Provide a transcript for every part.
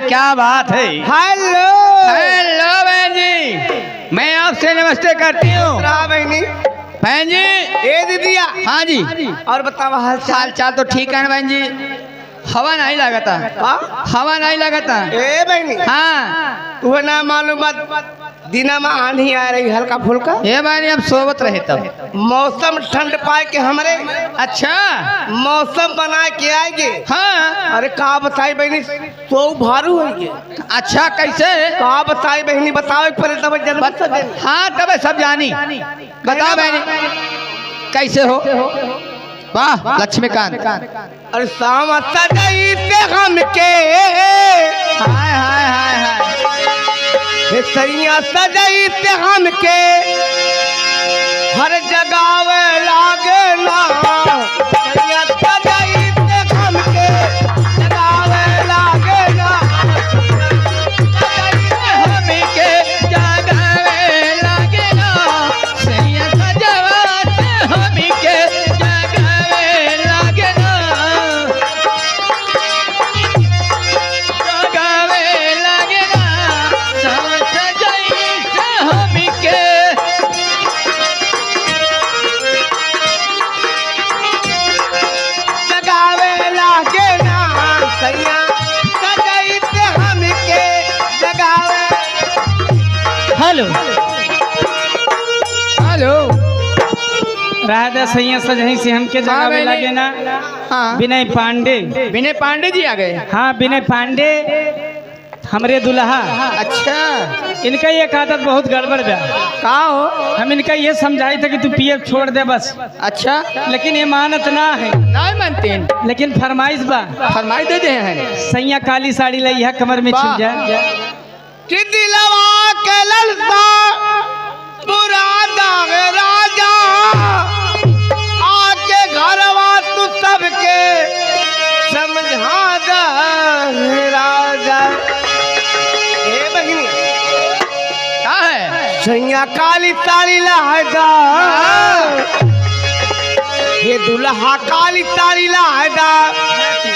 क्या बात है। हेलो हेलो बहन जी, मैं आपसे नमस्ते करती हूँ। बहनी बहन जी। ए दीदिया। हाँ जी। और बताओ हाल चाल चाल तो ठीक है ना बहन जी। हवा नहीं लगता। हवा नहीं लगता। ए बहनी। हाँ तुम्हें ना मालूम बात दिना में आंधी आ रही हल्का फुल्का। ये बहनी अब सोबत रहे तब मौसम ठंड पाए के हमरे। अच्छा मौसम बना के आएंगे। हाँ। अरे का बताई बहनी तो भारू है। अच्छा कैसे का बताई बहनी बताओ एक पहले तब जन्म। हाँ तब सब जानी। बताओ बहनी कैसे हो। वाह लक्ष्मीकांत। अरे शाम सजाई से हम के। हाय हाय हाय हाय। सैया सजाई से हम के हर जगावे लागे ना। सैया सजाई से हम के जगावे लागे ना। हम के जगावे लागे ना। सैया सजावा से हम के जगावे लागे ना। जगावे लागे ना। हेलो हेलो राधा सैया सजही से हमके जगावे लगे ना। हाँ विनय पांडे। विनय पांडे जी आ गए। हाँ विनय पांडे हमरे दुल्हा। अच्छा इनका ये आदत बहुत गड़बड़ है। का हो। हम इनका ये समझाई था कि तू पिए छोड़ दे बस। अच्छा लेकिन ये मानत ना है। नहीं मानते। लेकिन फरमाइश बा। फरमाइश दे दे हैं। सैया काली साड़ी लाई है कमर में छिप जाए। कि दिलवा के ललसा पूरा दाग राजा आके घरवा तू सबके समझा दे राजा। ए बहिनी क्या है। सैया काली साड़ी लहदा। ये दुल्हा काली साड़ी लहदा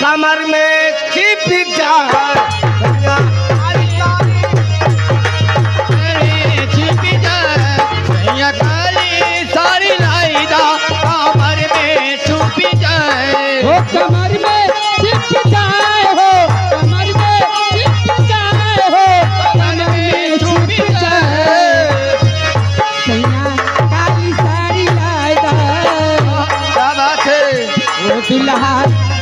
कमर में छिप जा। काली साड़ी लाई दा कमर में छुपी जाए। हो कमर में छिप जाए। हो कमर में छिप जाए। हो कमर में छुपी जाए। सैया काली साड़ी लाई दा। क्या बात है। वो दुल्हा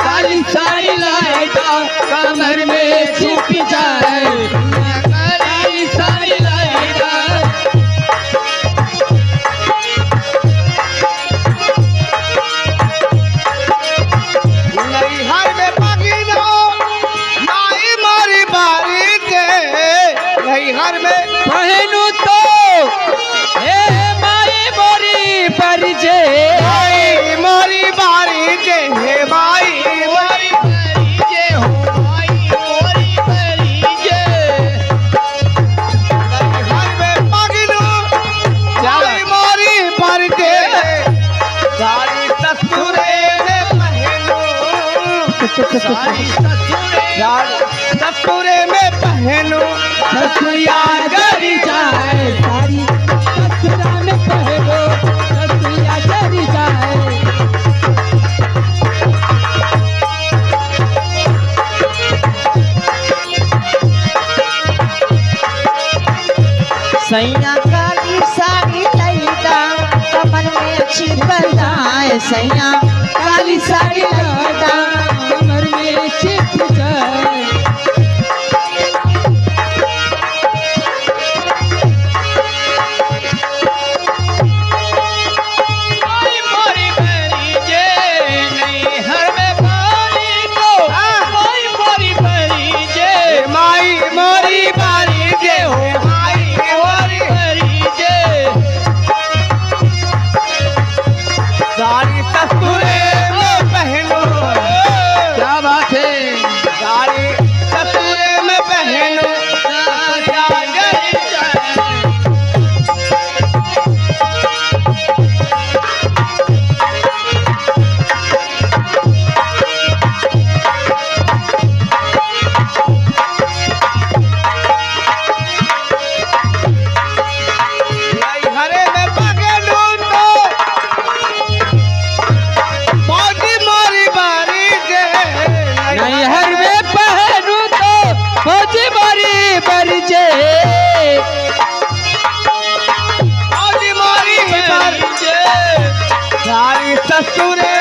काली साड़ी लाई दा कमर में छुपी जाए। घर में पहनू तो हे माई मोरी परिजे माई मोरी बारी जे हे माई मोरी परिजे हो माई मोरी परिजे घर में पगनू माई मोरी बारी जे सारी ससुरे में पहनू सारी ससुरे में पहनू ससुया जरी जाए सारी ससुरा में पहनो ससुया जरी जाए सैया काली साड़ी लैदा कमर में छिपल जाए सैया काली साड़ी लैदा कमर में छिप जाए माई मोरी परिजे नहीं हर में पानी को माई मोरी परिजे माई मोरी बारी जे हो माई मोरी परिजे सारी ससुरे में पहनू क्या बात है सारी ससुरे में पहनू हरे में पगनू तो मोदी मोरी बारी जे नहीं हर में पहनू तो फौजी मारी परिजे मोदी मोरी बारी जे सारी ससुरे